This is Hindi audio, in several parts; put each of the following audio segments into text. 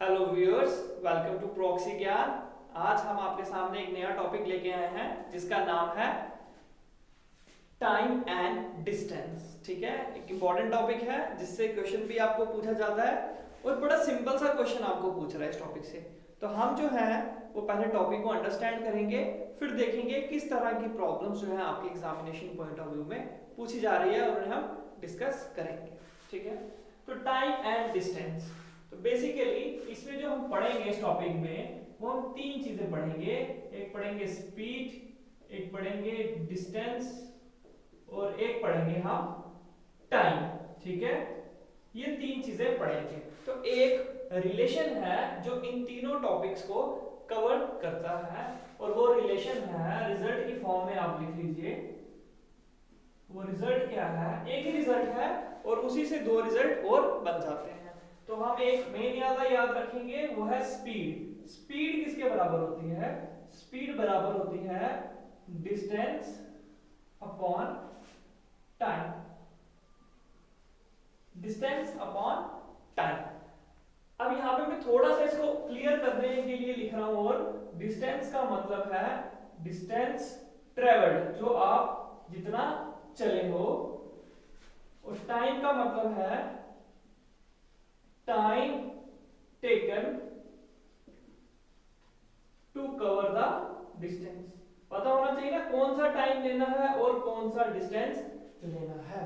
Hello viewers, welcome to proxy Gyan. आज हम आपके सामने एक नया टॉपिक लेके आए हैं जिसका नाम है टाइम एंड डिस्टेंस। ठीक है, एक इंपॉर्टेंट टॉपिक है जिससे क्वेश्चन भी आपको पूछा जाता है और बड़ा सिंपल सा क्वेश्चन आपको पूछ रहा है इस टॉपिक से। तो हम जो है वो पहले टॉपिक को अंडरस्टैंड करेंगे, फिर देखेंगे किस तरह की प्रॉब्लम्स जो है आपके एग्जामिनेशन पॉइंट ऑफ व्यू में पूछी जा रही है और उन्हें हम डिस्कस करेंगे। ठीक है, तो टाइम एंड डिस्टेंस, तो बेसिकली इसमें जो हम पढ़ेंगे इस टॉपिक में वो हम तीन चीजें पढ़ेंगे। एक पढ़ेंगे स्पीड, एक पढ़ेंगे डिस्टेंस और एक पढ़ेंगे हम टाइम। ठीक है, ये तीन चीजें पढ़ेंगे। तो एक रिलेशन है जो इन तीनों टॉपिक्स को कवर करता है और वो रिलेशन है रिजल्ट की फॉर्म में आप लिख लीजिए। वो रिजल्ट क्या है, एक ही रिजल्ट है और उसी से दो रिजल्ट और बन जाते हैं। तो हम एक मेन याद रखेंगे, वो है स्पीड। स्पीड किसके बराबर होती है? स्पीड बराबर होती है distance upon time. Distance upon time. अब यहां पे मैं थोड़ा सा इसको क्लियर करने के लिए लिख रहा हूं, और डिस्टेंस का मतलब है डिस्टेंस ट्रेवल्ड, जो आप जितना चले हो, और टाइम का मतलब है time taken to cover the distance. पता होना चाहिए ना कौन सा टाइम लेना है और कौन सा डिस्टेंस लेना है।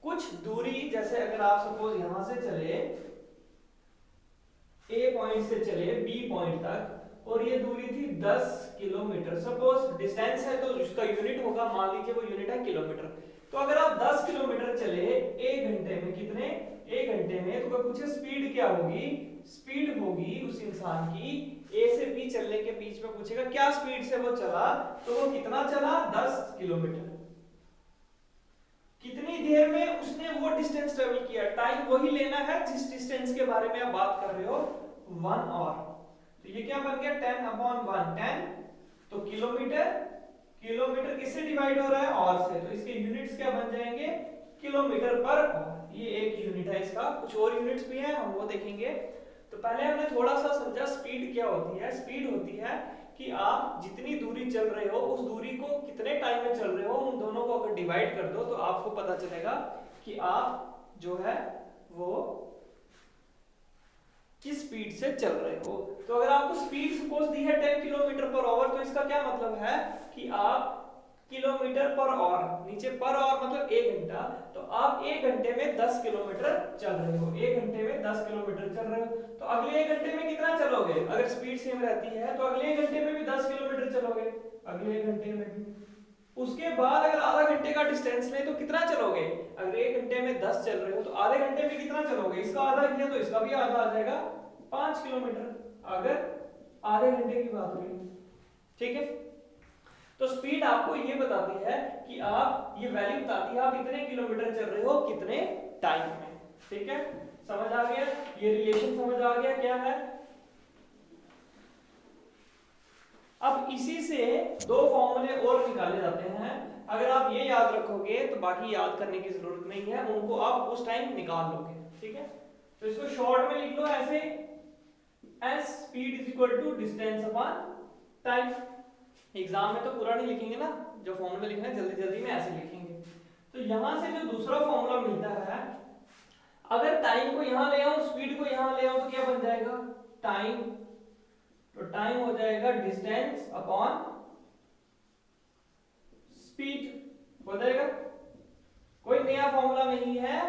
कुछ दूरी, जैसे अगर आप सपोज यहां से चले, ए पॉइंट से चले बी पॉइंट तक, और ये दूरी थी 10 किलोमीटर। सपोज डिस्टेंस है तो उसका यूनिट होगा, मान लीजिए वो यूनिट है किलोमीटर। तो अगर आप 10 किलोमीटर चले एक घंटे में, कितने? एक घंटे में, तो पूछे स्पीड क्या होगी? स्पीड होगी उस इंसान की ए से बी चलने के बीच में, पूछेगा क्या स्पीड से वो चला, तो वो कितना चला? 10 किलोमीटर। कितनी देर में उसने वो डिस्टेंस ट्रेवल किया, टाइम वही लेना है जिस डिस्टेंस के बारे में आप बात कर रहे हो, 1 आवर। तो ये क्या बन गया? 10 अपॉन 1, 10। तो किलोमीटर, किलोमीटर किससे डिवाइड हो रहा है? आवर से, तो इसके यूनिट्स क्या बन जाएंगे? Kilometre per hour. ये एक यूनिट है इसका, कुछ और यूनिट्स भी हैं, हम वो देखेंगे। तो पहले हमने थोड़ा सा समझा स्पीड क्या होती है। स्पीड होती है कि आप जितनी दूरी चल रहे हो उस दूरी को कितने टाइम में चल रहे हो, उन दोनों को अगर डिवाइड कर दो तो आपको पता चलेगा कि आप जो है वो किस स्पीड से चल रहे हो। तो अगर आपको स्पीड सपोज दी है 10 किलोमीटर पर आवर, तो इसका क्या मतलब है कि आप किलोमीटर पर आवर, नीचे पर आवर मतलब 1 घंटा, तो आप 1 घंटे में 10 किलोमीटर चल रहे हो। 1 घंटे में 10 किलोमीटर चल रहे हो, तो अगले 1 घंटे में कितना चलोगे? अगर स्पीड सेम रहती है तो अगले 1 घंटे में भी 10 किलोमीटर चलोगे, अगले 1 घंटे में भी। उसके बाद अगर आधा घंटे का डिस्टेंस ले तो कितना चलोगे? अगर 1 घंटे में 10 चल रहे हो तो आधे घंटे में कितना चलोगे? इसका आधा किया तो इसका भी आधा आ जाएगा, 5 किलोमीटर अगर आधे घंटे की बात हुई। ठीक है, तो स्पीड आपको ये बताती है कि आप, ये वैल्यू बताती है आप कितने किलोमीटर चल रहे हो कितने टाइम में। ठीक है, समझ आ गया? ये रिलेशन समझ आ गया क्या है? अब इसी से दो फॉर्मूले और निकाले जाते हैं। अगर आप ये याद रखोगे तो बाकी याद करने की जरूरत नहीं है, उनको आप उस टाइम निकाल लोगे। ठीक है, तो इसको शॉर्ट में लिख लो ऐसे, s speed is equal to distance upon time. Exam में तो पूरा नहीं लिखेंगे ना, जो फॉर्मूला लिखना है जल्दी जल्दी में ऐसे लिखेंगे। तो यहां से जो दूसरा फॉर्मूला मिलता है, अगर टाइम को यहां ले आओ, स्पीड को यहां ले आओ, तो क्या बन जाएगा? टाइम। तो टाइम हो जाएगा डिस्टेंस अपॉन स्पीड हो जाएगा। कोई नया फॉर्मूला नहीं है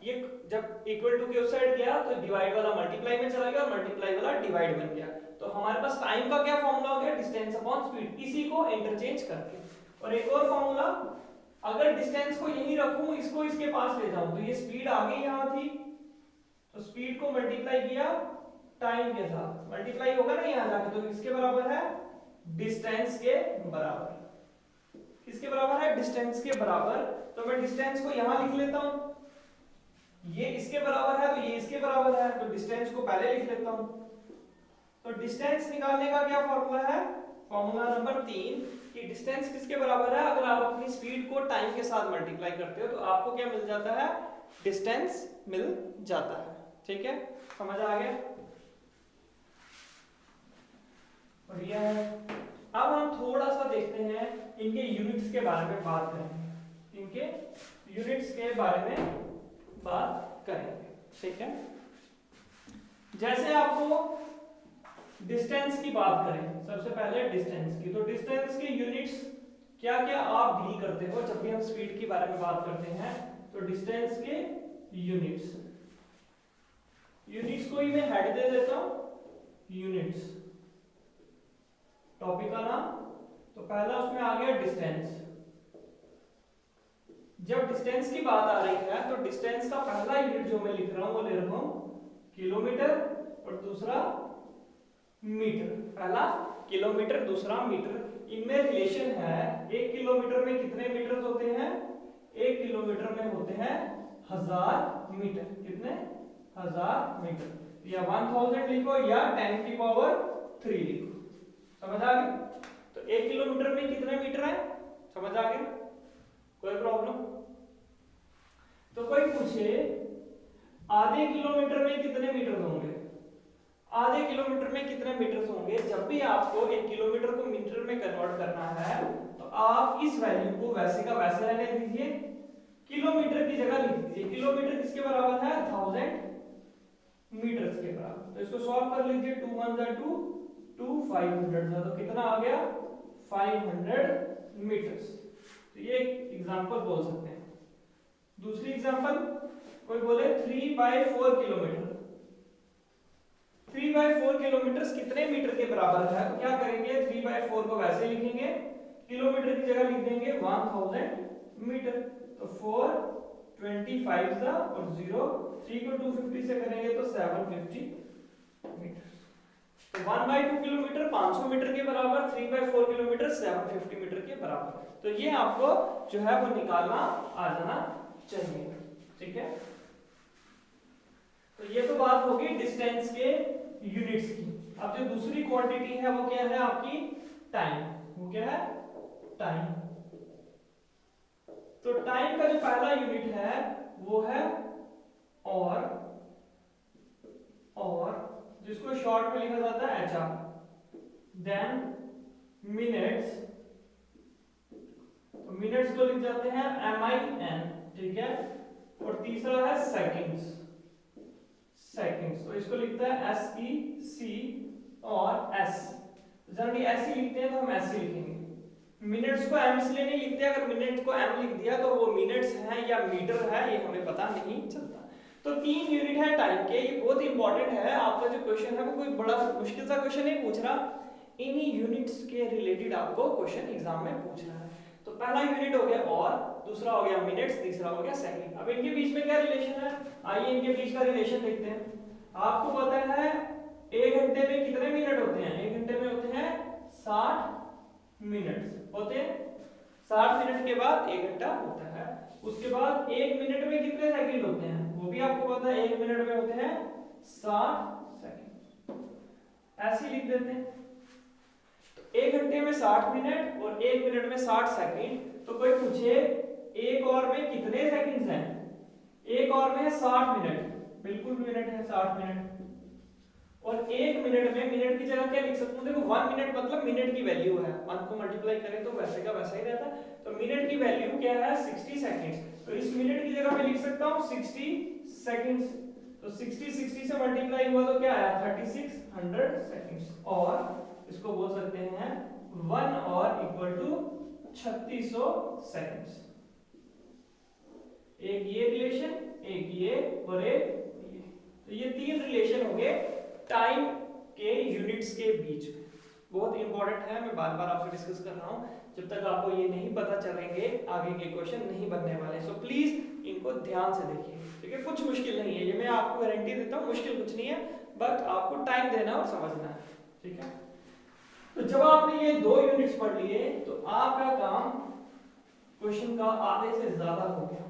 ये। जब इक्वल टू के उस साइड गया तो डिवाइड वाला मल्टीप्लाई में चला गया और मल्टीप्लाई वाला डिवाइड बन गया। तो हमारे पास टाइम का क्या फॉर्मूला हो गया? डिस्टेंस अपॉन स्पीड, इसी को इंटरचेंज करके। और एक और फॉर्मूला, अगर डिस्टेंस को यहीं रखूं, इसको इसके पास ले जाऊं, तो ये स्पीड आ गई यहां थी, तो स्पीड को मल्टीप्लाई किया टाइम के साथ, मल्टीप्लाई होगा ना यहां जाके, तो इसके बराबर है डिस्टेंस के बराबर। किसके बराबर है? डिस्टेंस के बराबर। तो मैं डिस्टेंस को यहां लिख लेता हूं, ये इसके बराबर है तो ये इसके बराबर है, तो डिस्टेंस को पहले लिख लेता हूं। तो डिस्टेंस निकालने का क्या फॉर्मूला है? फॉर्मूला नंबर 3, कि डिस्टेंस किसके बराबर है? अगर आप अपनी स्पीड को टाइम के साथ मल्टीप्लाई करते हो तो आपको क्या मिल जाता है? डिस्टेंस मिल जाता है। ठीक है, समझ आ गया? और ये है। अब हम थोड़ा सा देखते हैं इनके यूनिट्स के बारे में बात करेंगे, इनके यूनिट्स के बारे में बात करेंगे, ठीक है? जैसे आपको डिस्टेंस की बात करें, सबसे पहले डिस्टेंस की, तो डिस्टेंस के यूनिट्स क्या क्या आप डील करते हो जब भी हम स्पीड के बारे में बात करते हैं? तो डिस्टेंस के यूनिट्स, यूनिट्स को ही मैं हेड दे देता हूं, यूनिट्स टॉपिक का नाम। तो पहला उसमें आ गया डिस्टेंस। जब डिस्टेंस की बात आ रही है तो डिस्टेंस का पहला यूनिट जो मैं लिख रहा हूं वो ले रहा हूं किलोमीटर और दूसरा मीटर। पहला किलोमीटर, दूसरा मीटर। इनमें रिलेशन है, 1 किलोमीटर में कितने मीटर होते हैं? 1 किलोमीटर में होते हैं 1000 मीटर। कितने? 1000 मीटर। या 1000 लिखो या 10 की पावर 3 लिखो। समझ आ गई? तो 1 किलोमीटर में कितने मीटर है? समझ आ गई? कोई प्रॉब्लम? तो कोई पूछे आधे किलोमीटर में कितने मीटर होंगे? आधे किलोमीटर में कितने मीटर होंगे? जब भी आपको 1 किलोमीटर को मीटर में कन्वर्ट करना है तो आप इस वैल्यू को वैसे का वैसे रहने दीजिए, किलोमीटर की जगह लिख दीजिए। किलोमीटर किसके बराबर है? 1000 मीटर्स के बराबर। तो इसको सॉल्व कर लीजिए, 2 1 जा 2, 2 500 जा, तो कितना आ गया? 500 मीटर्स। तो ये एक एग्जांपल बोल सकते हैं। दूसरी एग्जांपल, कोई बोले 3/4 किलोमीटर। 3/4 किलोमीटर कितने मीटर के बराबर है? तो क्या करेंगे? 3/4 को वैसे लिखेंगे, किलोमीटर की जगह लिख देंगे 1000 मीटर। तो 4 25 जा और 0, 3 को 250 से करेंगे तो 750 मीटर। तो 1/2 किलोमीटर 500 मीटर के बराबर, 3/4 किलोमीटर 750 मीटर के बराबर। तो ये आपको जो है वो निकालना आ जाना चाहिए, ठीक है? तो ये तो बात होगी डिस्टेंस के यूनिट्स की। अब जो दूसरी क्वांटिटी है वो क्या है आपकी? टाइम। वो क्या है? टाइम। तो टाइम का जो पहला यूनिट है वो है और जिसको शॉर्ट में लिखा जाता है HR। देन मिनट्स, तो मिनट्स को लिख जाते हैं MIN, ठीक है? और तीसरा है सेकंड्स, सेकंड्स तो इसको लिखता है SEC और S। जनरली ऐसे लिखते हैं तो हम ऐसे लिखेंगे। मिनट्स को M इसलिए नहीं लिखते, अगर मिनट को M लिख दिया तो वो मिनट्स हैं या मीटर है ये हमें पता नहीं चलता। तो 3 यूनिट है टाइम के, ये बहुत इंपॉर्टेंट है। आपका जो क्वेश्चन है वो कोई बड़ा मुश्किल सा क्वेश्चन नहीं पूछ रहा, इन्हीं यूनिट्स के रिलेटेड आपको क्वेश्चन एग्जाम में पूछ रहा है। तो पहला यूनिट हो गया और, दूसरा हो गया मिनट्स, तीसरा हो गया सेकंड। अब इनके बीच में क्या रिलेशन है? आइए इनके बीच का रिलेशन देखते हैं। आपको पता है 1 घंटे में कितने मिनट होते हैं? 1 घंटे में होते हैं 60 मिनट होते हैं। 60 मिनट के बाद 1 घंटा होता है। उसके बाद 1 मिनट में कितने सेकंड होते हैं? वो भी आपको पता है, 1 मिनट में होते हैं 60 सेकंड। ऐसे लिख देते हैं। तो 1 घंटे में 60 मिनट और 1 मिनट में 60 सेकंड। तो कोई पूछे 1 और में कितने सेकंड्स हैं? 1 और में है 60 मिनट, बिल्कुल मिनट है 60 मिनट। और 1 मिनट में, मिनट की जगह क्या लिख सकते हो? देखो 1 मिनट मतलब मिनट की वैल्यू है, 1 को मल्टीप्लाई करें तो वैसे का वैसा ही रहता है। तो मिनट की वैल्यू क्या है? 60 सेकंड्स। तो इस मिनट की जगह मैं लिख सकता हूं 60 सेकंड्स। तो 60 से मल्टीप्लाई हुआ तो क्या आया? 3600 सेकंड्स। और इसको बोल सकते हैं 1 और इक्वल टू 3600 सेकंड्स। एक ये रिलेशन, एक ये और एक ये। तो ये 3 रिलेशन हो गए टाइम के यूनिट्स के बीच में। बहुत इंपॉर्टेंट है, मैं बार बार आपसे डिस्कस कर रहा हूं। जब तक आपको ये नहीं पता चलेंगे आगे के क्वेश्चन नहीं बनने वाले। सो प्लीज इनको ध्यान से देखिए, ठीक है? कुछ मुश्किल नहीं है, ये मैं आपको गारंटी देता हूँ, मुश्किल कुछ नहीं है, बट आपको टाइम देना और समझना है, ठीक है? तो जब आपने ये 2 यूनिट्स पढ़ लिए तो आपका काम क्वेश्चन का आधे से ज्यादा हो गया।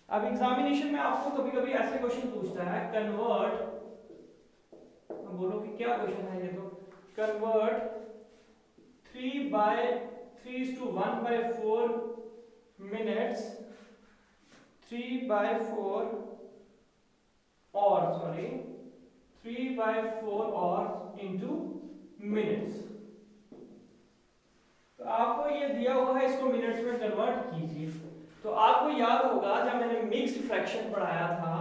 अब एग्जामिनेशन में आपको कभी कभी ऐसे क्वेश्चन पूछता है, कन्वर्ट, बोलो कि क्या क्वेश्चन है ये? तो कन्वर्ट 3/1/4 मिनट्स 3/4 और 3/4 और इंटू मिनट्स। तो आपको ये दिया हुआ है, इसको मिनट्स में कन्वर्ट कीजिए। तो आपको याद होगा जब मैंने मिक्स्ड फ्रैक्शन पढ़ाया था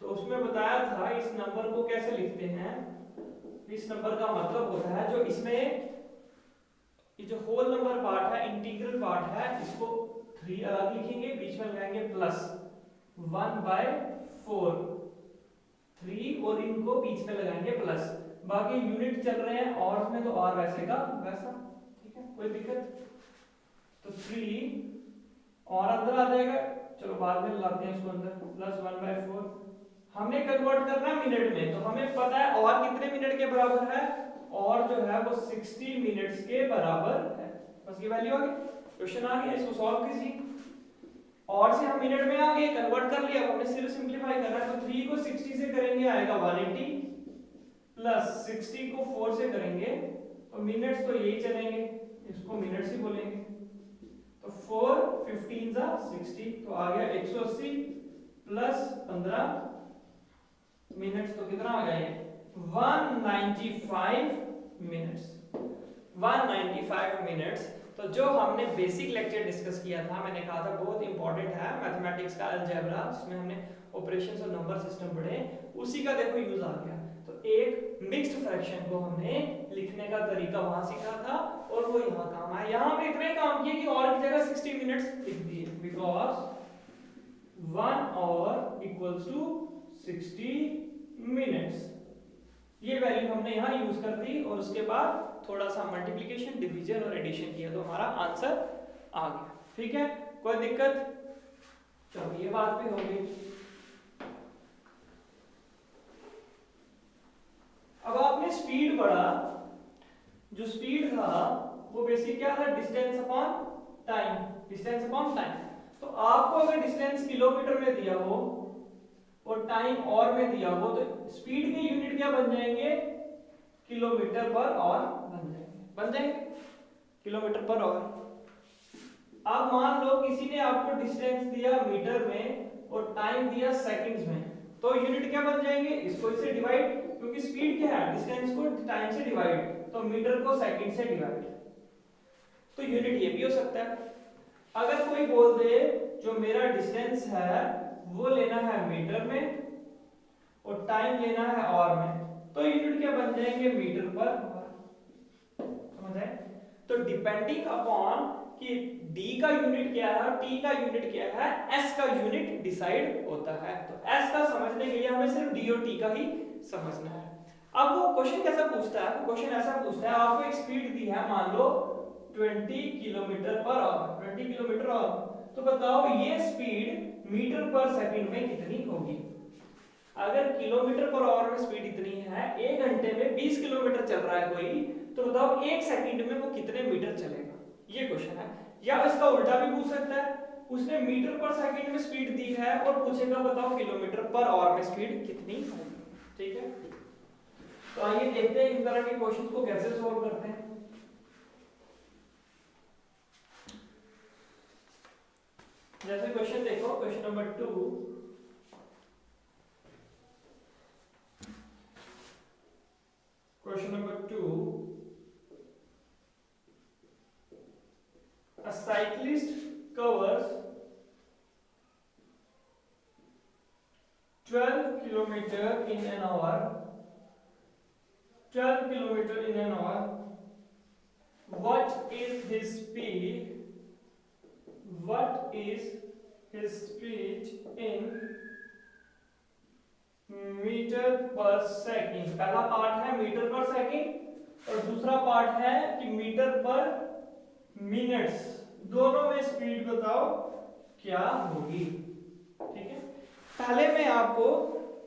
तो उसमें बताया था इस नंबर को कैसे लिखते हैं। इस नंबर का मतलब होता है जो इसमें ये जो होल नंबर पार्ट है, इंटीग्रल पार्ट है, इसको 3 अलग लिखेंगे, बीच में लगाएंगे प्लस 1/4 3 और इनको बीच में लगाएंगे प्लस, बाकी यूनिट चल रहे हैं और उसमें तो और वैसे का वैसा, ठीक है, कोई दिक्कत। तो 3 और अंदर आ जाएगा, चलो बाद में लाते हैं इसको अंदर, प्लस 1/4 हमने कन्वर्ट करना है मिनट में, तो हमें पता है और कितने मिनट के बराबर है, और जो है वो 60 मिनट्स के बराबर है। बस ये वैल्यू आ गई, क्वेश्चन आ गया, इसको सॉल्व कीजिए। और से हम मिनट में आ गए, कन्वर्ट कर लिया, हमने सिर्फ सिंपलीफाई करना है। तो 3 को 60 से करेंगे आएगा 180 प्लस 60 को 4 से करेंगे तो मिनट्स तो यही चलेंगे, इसको मिनट्स ही बोलेंगे। तो 4 15 जा 60 तो आ गया 180 प्लस 15 मिनट्स, तो कितना आ गया 195 मिनट्स। 195 मिनट्स। तो जो हमने बेसिक लेक्चर डिस्कस किया था, मैंने कहा था बहुत इंपॉर्टेंट है मैथमेटिक्स का अलजेब्रा, जिसमें हमने ऑपरेशंस और नंबर सिस्टम पढ़े, उसी का देखो यूज आ गया। तो एक मिक्स्ड फ्रैक्शन को हमने लिखने का तरीका वहां सीखा था और वो यहाँ काम आया। यहाँ पे इतना ही काम किया कि और की जगह 60 मिनट्स लिख दिए, बिकॉज 1 और इक्वल्स टू 60 मिनट्स। ये वैल्यू हमने यहाँ यूज कर दी और उसके बाद थोड़ा सा मल्टीप्लिकेशन, डिवीजन और एडिशन किया तो हमारा आंसर आ गया। ठीक है, कोई दिक्कत? चलो ये बात भी हो गई। अब आपने स्पीड पढ़ा, जो स्पीड था वो बेसिक क्या था, distance upon time, distance upon time. तो आपको अगर डिस्टेंस किलोमीटर में दिया हो और टाइम और में दिया हो तो स्पीड के यूनिट क्या बन जाएंगे, किलोमीटर पर आवर बन जाएंगे किलोमीटर पर आवर। अब मान लो किसी ने आपको डिस्टेंस दिया मीटर में और टाइम दिया सेकंड्स में, तो यूनिट क्या बन जाएंगे, इसको इससे डिवाइड, क्योंकि स्पीड क्या है, डिस्टेंस को टाइम से डिवाइड, तो मीटर को सेकंड से डिवाइड, तो यूनिट ये भी हो सकता है। अगर कोई बोल दे जो मेरा डिस्टेंस है वो लेना है मीटर में और टाइम लेना है आवर में, तो यूनिट क्या बन जाएंगे, मीटर पर आवर। समझ आए? तो डिपेंडिंग अपॉन कि d का यूनिट क्या है और t का यूनिट क्या है, s का यूनिट डिसाइड होता है। तो s का समझने के लिए हमें सिर्फ d और t का ही समझना है। अब वो क्वेश्चन कैसा पूछता है, क्वेश्चन ऐसा पूछता है, आपको एक स्पीड दी है मान लो 20 kilometre per hour, 20 kilometre our, तो बताओ ये स्पीड मीटर पर सेकंड में कितनी होगी। अगर किलोमीटर पर आवर में स्पीड इतनी है, 1 घंटे में 20 किलोमीटर चल रहा है कोई, तो बताओ 1 सेकंड में वो कितने मीटर चलेगा, ये क्वेश्चन है। या इसका उल्टा भी पूछ सकता है, उसने मीटर पर सेकंड में स्पीड दी है और पूछेगा बताओ किलोमीटर पर आवर में स्पीड कितनी होगी। ठीक है, तो आइए देखते हैं इस तरह के क्वेश्चंस को कैसे सॉल्व करते हैं। जैसे क्वेश्चन देखो, question number 2, question number 2, a cyclist covers 12 kilometer in an hour, 12 kilometer in an hour. What is his speed, what is his speed in metre per second. पहला पार्ट है मीटर पर सेकंड और दूसरा पार्ट है कि मीटर पर मिनट्स, दोनों में स्पीड बताओ क्या होगी। ठीक है, पहले मैं आपको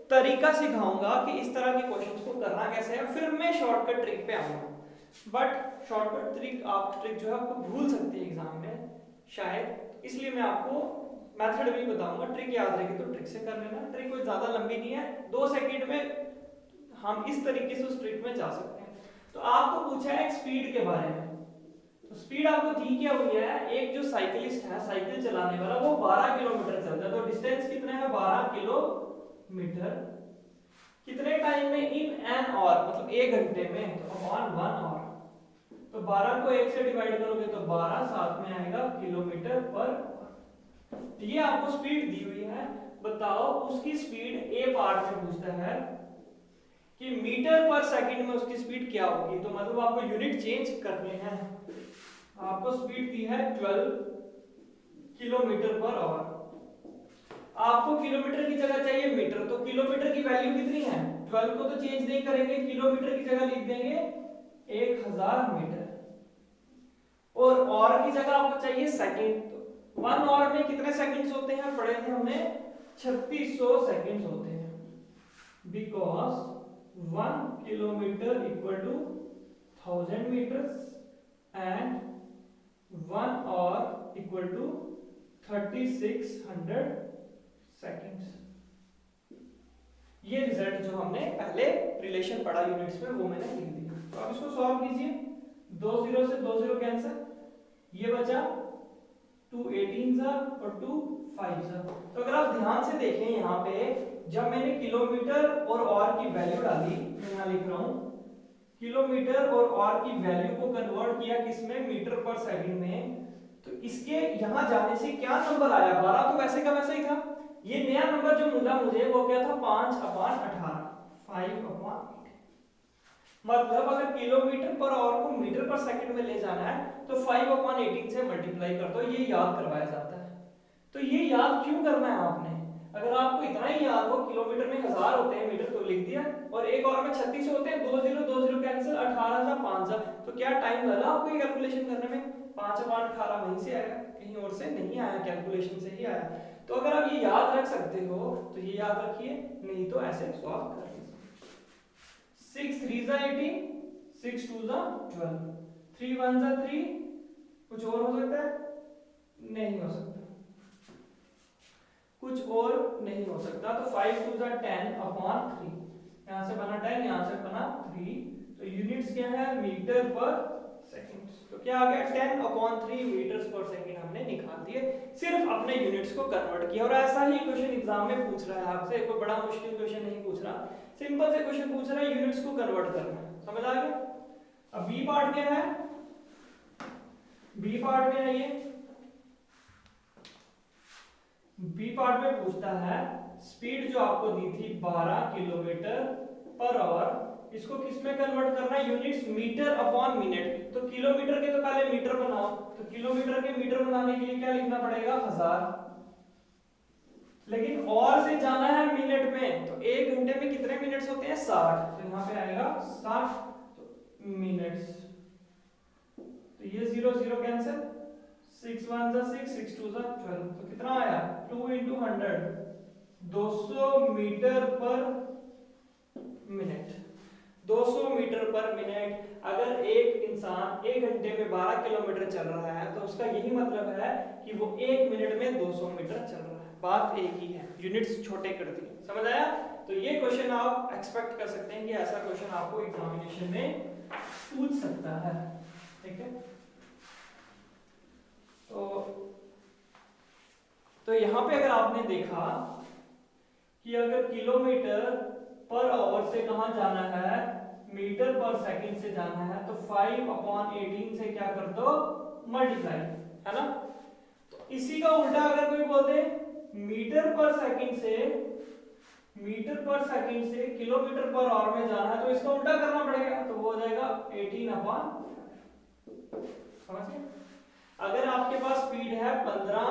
तरीका सिखाऊंगा कि इस तरह के क्वेश्चंस को करना कैसे है, फिर मैं शॉर्टकट ट्रिक पे आऊंगा। बट शॉर्टकट ट्रिक जो है आपको भूल सकती है एग्जाम में शायद, इसलिए मैं आपको मेथड भी बताऊंगा। ट्रिक याद रहेगी तो ट्रिक से कर लेना, ट्रिक कोई ज्यादा लंबी नहीं है, 2 सेकंड में हम इस तरीके से उस ट्रिक में जा सकते हैं। तो आपको पूछा है स्पीड के बारे में, तो स्पीड आपको दी क्या हुई है, एक जो साइकिलिस्ट है साइकिल चलाने वाला वो 12 किलोमीटर चलता है, तो डिस्टेंस कितना है 12 किलोमीटर, कितने टाइम में इन एन और मतलब 1 घंटे में, तो अपॉन 1 और। तो 12 को 1 से डिवाइड करोगे तो 12, साथ में आएगा किलोमीटर पर आवर। ये आपको स्पीड दी हुई है, बताओ उसकी स्पीड ए पार्ट में पूछता है कि मीटर पर सेकंड में उसकी स्पीड क्या होगी। तो मतलब आपको यूनिट चेंज करने हैं। आपको स्पीड दी है 12 किलोमीटर पर आवर। आपको किलोमीटर की जगह चाहिए मीटर, तो किलोमीटर की वैल्यू कितनी है, 12 को तो चेंज नहीं करेंगे, किलोमीटर की जगह लिख देंगे 1000 मीटर। और की जगह आपको चाहिए सेकंड, तो 1 और में कितने सेकंड्स होते हैं, पढ़े थे हमने 3600 सेकंड्स होते हैं, because 1 kilometre equal to 1000 metres and 1 hour equal to 3600 seconds. ये रिजल्ट जो हमने पहले रिलेशन पढ़ा यूनिट्स में वो मैंने लिख दिया। तो अब इसको सॉल्व कीजिए, 2 0 से 2 0 कैंसिल, ये बचा 2 18 सा और 2 5 सा। तो अगर आप ध्यान से देखें यहाँ पे, जब मैंने किलोमीटर और की वैल्यू डाली, मैं यहाँ लिख रहा हूँ किलोमीटर और की वैल्यू को कन्वर्ट किया किसमें, मीटर पर सेकंड में, तो इसके यहाँ जाने से क्या नंबर आया, 12 तो वैसे का वैसा ही था। ये नया नंबर जो मिला मुझे वो क्या था, 5/18, 5/8। मतलब अगर किलोमीटर पर आवर को मीटर पर सेकंड में ले जाना है तो 5/18 से मल्टीप्लाई कर दो, ये याद करवाया जाता है। तो ये याद क्यों करना है आपने, अगर आपको इतना ही याद हो, किलोमीटर में 1000 होते हैं, मीटर तो लिख दिया, और एक और में 36 होते हैं, 2 0 2 0 कैंसिल, 18 सा 5 सा, तो क्या टाइम लगा आपको ये कैलकुलेशन करने में, 5/18 वहीं से आया, कहीं और से नहीं आया, कैलकुलेशन से ही आया। तो अगर आप ये याद रख सकते हो तो ये याद रखिए, नहीं तो ऐसे सॉल्व कर लीजिए। 6 3 सा 18, 6 2 सा 12, 3 1 सा 3, कुछ और हो सकता है, नहीं हो सकता, कुछ और नहीं हो सकता। तो 5 2 सा 10/3, यहां से बना 10, यहां से बना 3, तो यूनिट्स क्या है, मीटर पर सेकंड। तो क्या आ गया, 10/3 मीटर्स पर सेकंड हमने निकाल दिए, सिर्फ अपने यूनिट्स को कन्वर्ट किया। और ऐसा ही क्वेश्चन एग्जाम में पूछ रहा है आपसे, कोई बड़ा मुश्किल क्वेश्चन नहीं पूछ रहा, सिंपल से क्वेश्चन पूछ रहा है, यूनिट्स को कन्वर्ट करना, समझ आ गया। अब बी पार्ट क्या है, बी पार्ट में है, ये बी पार्ट में पूछता है स्पीड जो आपको दी थी 12 किलोमीटर पर आवर, इसको किस में कन्वर्ट करना है, यूनिट्स मीटर अपॉन मिनट। तो किलोमीटर के तो पहले मीटर बनाओ, तो किलोमीटर के मीटर बनाने के लिए क्या लिखना पड़ेगा, 1000, लेकिन और से जाना है मिनट में, तो 1 घंटे में कितने मिनट्स होते हैं, 60, तो यहाँ पे आएगा 60 मिनट्स। तो ये 0 0 कैंसिल, 6 1 सा 6, 6 2 सा 12, तो कितना आया, 2 × 100, 200 मीटर पर मिनट, 200 मीटर पर मिनट। अगर एक इंसान 1 घंटे में 12 किलोमीटर चल रहा है तो उसका यही मतलब है कि वो 1 मिनट में 200 मीटर चल रहा है, बात एक ही है, यूनिट्स छोटे कर दिए, समझ आया। तो ये क्वेश्चन आप एक्सपेक्ट कर सकते हैं कि ऐसा क्वेश्चन आपको एग्जामिनेशन में पूछ सकता है, ठीक है। तो यहाँ पे अगर आपने देखा कि अगर किलोमीटर पर आवर से कहां जाना है, मीटर पर सेकंड से जाना है, तो 5/18 से क्या कर दो, मल्टीप्लाई, है ना। तो इसी का उल्टा अगर कोई बोल दे मीटर पर सेकंड से किलोमीटर पर आवर में जाना है, तो इसका उल्टा करना पड़ेगा, तो वो हो जाएगा 18/, समझ गए। अगर आपके पास स्पीड है 15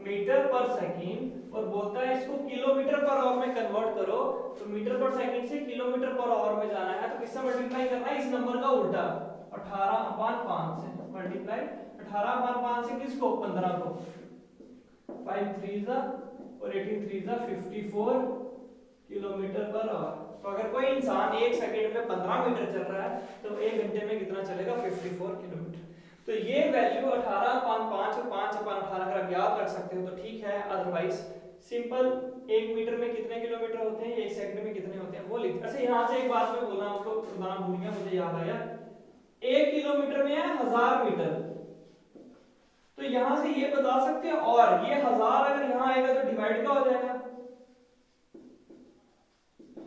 मीटर पर सेकंड और बोलता है इसको किलोमीटर पर आवर में कन्वर्ट करो, तो मीटर पर सेकंड से किलोमीटर पर आवर में जाना है, तो किससे मल्टीप्लाई करना है, इस नंबर का उल्टा, 18/5 से मल्टीप्लाई, 18/5 से किसको, 15 को, 5 3 सा और 18 3 सा 54 किलोमीटर पर आवर। तो अगर कोई इंसान 1 सेकंड में 15 मीटर चल रहा है तो 1 घंटे में कितना चलेगा, 54 किलोमीटर। तो ये वैल्यू 18/5 और 5/18 अगर आप याद रख सकते हो तो ठीक है, अदरवाइज सिंपल 1 मीटर में कितने किलोमीटर होते हैं, 1 सेकंड में कितने होते हैं वो लिख। अच्छा यहाँ से एक बात मैं बोलना आपको बताना भूल गया, मुझे याद आया, 1 किलोमीटर में है 1000 मीटर, तो यहां से ये बता सकते हैं, और ये 1000 अगर यहाँ आएगा तो डिवाइड का हो जाएगा,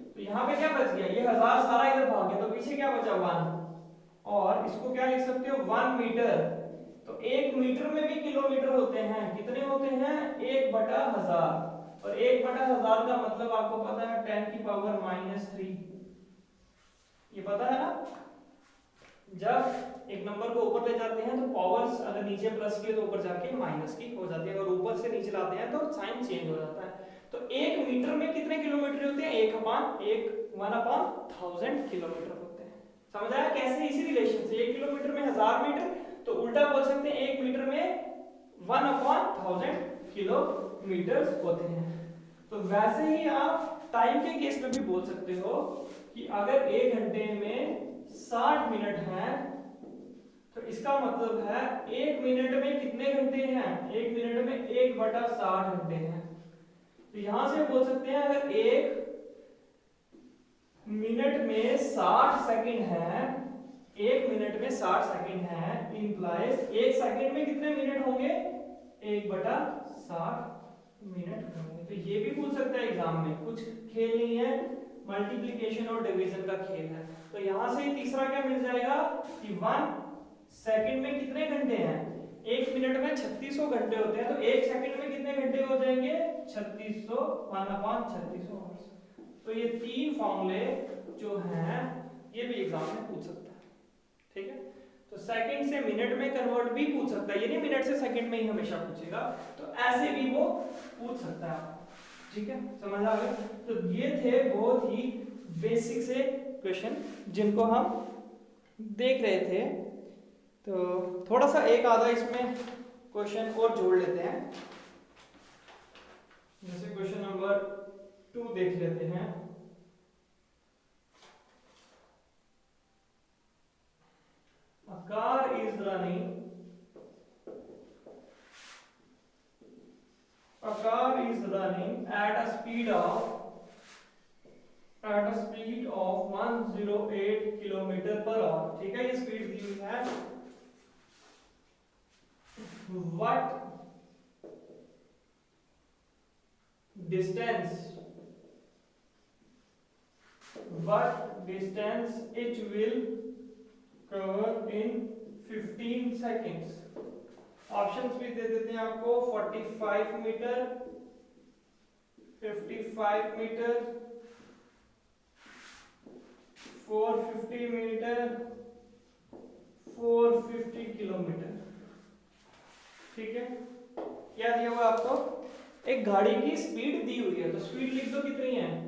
तो यहाँ पे क्या बच गया, ये 1000 सारा इधर भाग पीछे क्या बचा 1, और इसको क्या लिख सकते हो 1 मीटर। तो 1 मीटर में भी किलोमीटर होते हैं, कितने होते हैं 1/1000, और 1/1000 का मतलब आपको पता है 10⁻³ ये पता है ना। जब एक नंबर को ऊपर ले जाते हैं तो पावर्स अगर नीचे प्लस की तो ऊपर जाके माइनस की हो जाती है, अगर ऊपर से नीचे लाते हैं तो साइन चेंज हो जाता है। तो 1 मीटर में कितने किलोमीटर होते हैं 1/1000 किलोमीटर होते हैं। समझ आया कैसे, इसी रिलेशन से 1 किलोमीटर में 1000 मीटर, तो उल्टा बोल सकते हैं 1 मीटर में 1/1000 किलोमीटर होते हैं। तो वैसे ही आप टाइम के केस में भी बोल सकते हो कि अगर 1 घंटे में 60 मिनट हैं तो इसका मतलब है 1 मिनट में कितने घंटे हैं, 1 मिनट में 1/60 घंटे हैं। तो यहां से बोल सकते हैं अगर 1 मिनट में 60 सेकंड है, 1 मिनट में 60 सेकंड है, इंप्लाइज 1 सेकंड में कितने मिनट होंगे 1/60 मिनट होंगे। तो ये भी पूछ सकता है एग्जाम में, कुछ खेल नहीं है, मल्टीप्लिकेशन और डिवीजन का खेल है। तो यहां से तीसरा क्या मिल जाएगा कि 1 सेकंड में कितने घंटे हैं, 1 मिनट में 3600 घंटे होते हैं, तो 1 सेकंड में कितने घंटे हो जाएंगे 3600 1/3600। तो ये 3 फॉर्मूले जो हैं ये भी एग्जाम में पूछ सकता है, ठीक है। तो सेकंड से मिनट में कन्वर्ट भी पूछ सकता है, ये नहीं मिनट से सेकंड में ही हमेशा पूछेगा, तो ऐसे भी वो पूछ सकता है, ठीक है, समझ आ गया। तो ये थे बहुत ही बेसिक से क्वेश्चन जिनको हम देख रहे थे। तो थोड़ा सा एक आधा इसमें क्वेश्चन और जोड़ लेते हैं, जैसे क्वेश्चन नंबर 2 देख लेते हैं। A car is running at a speed of 108 km/h, ठीक है, ये स्पीड दी हुई है। What distance it will cover in 15 seconds? Options भी दे देते हैं आपको, 45 मीटर, 55 मीटर, 450 मीटर, 450 किलोमीटर, ठीक है। क्या दिया हुआ आपको, एक गाड़ी की स्पीड दी हुई है, तो स्पीड लिख दो कितनी है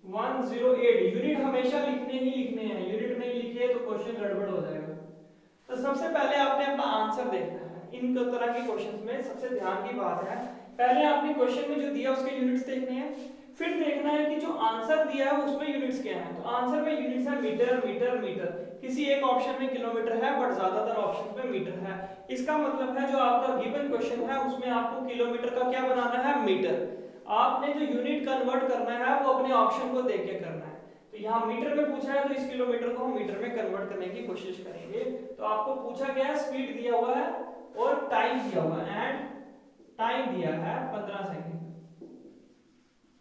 108। यूनिट हमेशा लिखने ही लिखने हैं, यूनिट नहीं लिखे तो क्वेश्चन गड़बड़ हो जाएगा। तो सबसे पहले आपने अपना आंसर देखना है। इन तरह के क्वेश्चंस में सबसे ध्यान की बात है, पहले आपने क्वेश्चन में जो दिया उसके यूनिट्स देखने हैं, फिर देखना है कि जो आंसर दिया है उसमें यूनिट्स क्या है। तो आंसर में यूनिट्स है मीटर मीटर मीटर, किसी एक ऑप्शन में किलोमीटर है बट ज्यादातर ऑप्शंस में मीटर है। इसका मतलब है जो आपका गिवन क्वेश्चन है उसमें आपको किलोमीटर का क्या बनाना है मीटर, आपने जो यूनिट कन्वर्ट करना है वो अपने ऑप्शन को देख के करना है। तो यहाँ मीटर में पूछा है तो इस किलोमीटर को हम मीटर में कन्वर्ट करने की कोशिश करेंगे। तो आपको पूछा गया है, स्पीड दिया हुआ है और टाइम दिया हुआ है, एंड टाइम दिया है 15 सेकंड।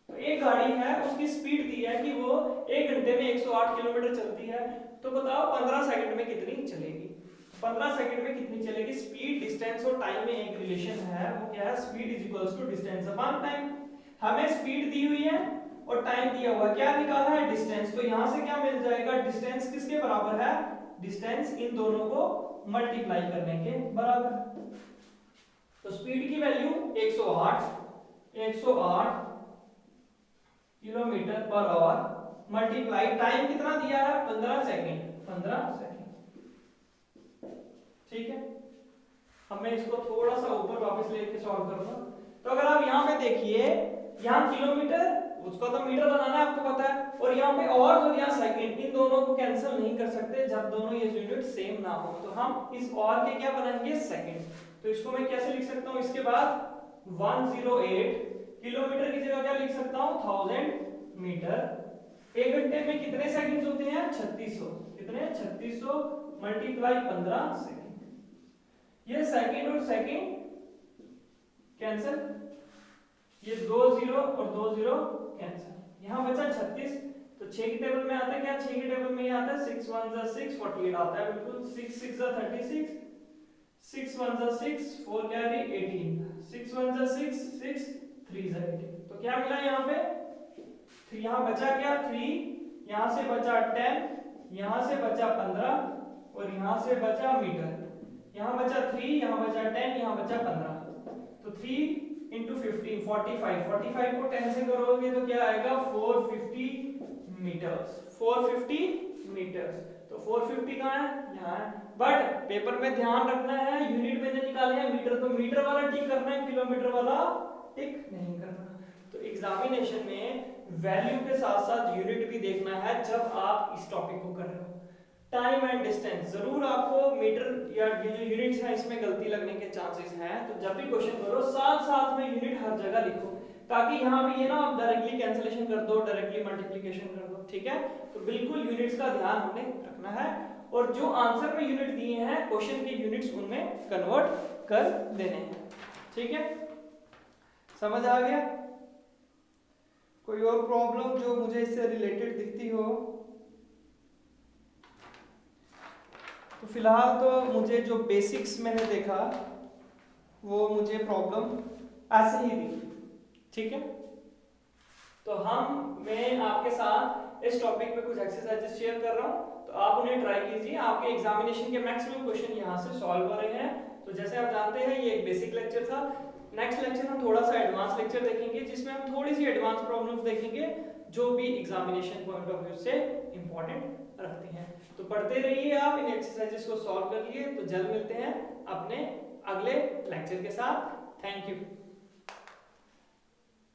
तो एक गाड़ी है उसकी स्पीड दी है कि वो 1 घंटे में 108 किलोमीटर चलती है, तो बताओ 15 सेकंड में कितनी चलेगी। 15 सेकंड में कितनी चलेगी, स्पीड डिस्टेंस और टाइम में एक रिलेशन है, वो क्या है, speed is equals to distance upon time. हमें स्पीड दी हुई है और टाइम दिया हुआ, क्या निकालना है डिस्टेंस। तो यहां से क्या मिल जाएगा, डिस्टेंस किसके बराबर है, डिस्टेंस इन दोनों को मल्टीप्लाई करने के बराबर। तो स्पीड की value 108 kilometre per hour multiply time कितना दिया है 15 सेकंड, ठीक है। अब मैं इसको थोड़ा सा ऊपर वापस लेके सॉल्व करूंगा। तो अगर आप यहाँ पे देखिए, यहाँ किलोमीटर उसका तो मीटर बनाना है आपको पता है, और यहाँ पे और यहाँ सेकंड, इन दोनों को कैंसिल नहीं कर सकते जब दोनों ये यूनिट सेम ना हो। तो हम इस और के क्या बनाएंगे सेकंड। तो इसको मैं कैसे लिख सकता हूँ, इसके बाद 108 किलोमीटर की जगह क्या लिख सकता हूँ 1000 मीटर। 1 घंटे में कितने सेकंड्स होते हैं 3600, कितने 3600 मल्टीप्लाई 15 सेकंड। ये सेकंड और सेकंड कैंसिल, ये 2 0 और 2 0 कैंसिल, यहां बचा 36, तो 6 की टेबल में आता है क्या, 6 की टेबल में ये आता है 6 1 जा 6 48 आता है बिल्कुल, 6 6 जा 36, 6 1 जा 6 4 कैरी 18, 6 1 जा 6 6 3 जा 18। तो क्या मिला यहाँ पे, यहाँ बचा क्या 3, यहाँ से बचा 10, यहाँ से बचा 15 और यहाँ से बचा मीटर, यहाँ बचा 3, यहाँ बचा 10, यहाँ बचा 15। तो 3 इंटू 15 45, 45 को 10 से करोगे तो क्या आएगा 450 मीटर्स, 450 मीटर्स। तो 450 कहाँ है, यहाँ है। बट पेपर में ध्यान रखना है यूनिट मैंने निकाले हैं मीटर, तो मीटर वाला टिक करना है, किलोमीटर वाला टिक नहीं करना। तो एग्जामिनेशन में वैल्यू के साथ साथ यूनिट भी देखना है जब आप इस टॉपिक को कर रहे हो। टाइम एंड डिस्टेंस जरूर आपको मीटर या ये जो यूनिट्स हैं इसमें गलती लगने के चांसेस हैं, तो जब भी क्वेश्चन करो साथ साथ में यूनिट हर जगह लिखो, ताकि यहाँ पे ये ना आप डायरेक्टली कैंसिलेशन कर दो, डायरेक्टली मल्टीप्लिकेशन कर दो, ठीक है। तो बिल्कुल यूनिट्स का ध्यान हमने रखना है, और जो आंसर में यूनिट दिए हैं क्वेश्चन के यूनिट्स उनमें कन्वर्ट कर देने हैं, ठीक है। समझ आ गया? कोई और प्रॉब्लम जो मुझे इससे रिलेटेड दिखती हो? तो फिलहाल तो मुझे जो बेसिक्स मैंने देखा वो मुझे प्रॉब्लम ऐसे ही दिखी, ठीक है। तो मैं आपके साथ इस टॉपिक पे कुछ एक्सरसाइजेस शेयर कर रहा हूँ, तो आप उन्हें ट्राई कीजिए। आपके एग्जामिनेशन के मैक्सिमम क्वेश्चन यहाँ से सॉल्व हो रहे हैं। तो जैसे आप जानते हैं ये एक बेसिक लेक्चर था, नेक्स्ट लेक्चर हम थोड़ा सा एडवांस लेक्चर देखेंगे जिसमें हम थोड़ी सी एडवांस प्रॉब्लम्स देखेंगे जो भी एग्जामिनेशन पॉइंट ऑफ व्यू से इंपॉर्टेंट रखती हैं। तो पढ़ते रहिए, आप इन एक्सरसाइजेस को सॉल्व करिए। तो जल्द मिलते हैं अपने अगले लेक्चर के साथ। Thank you.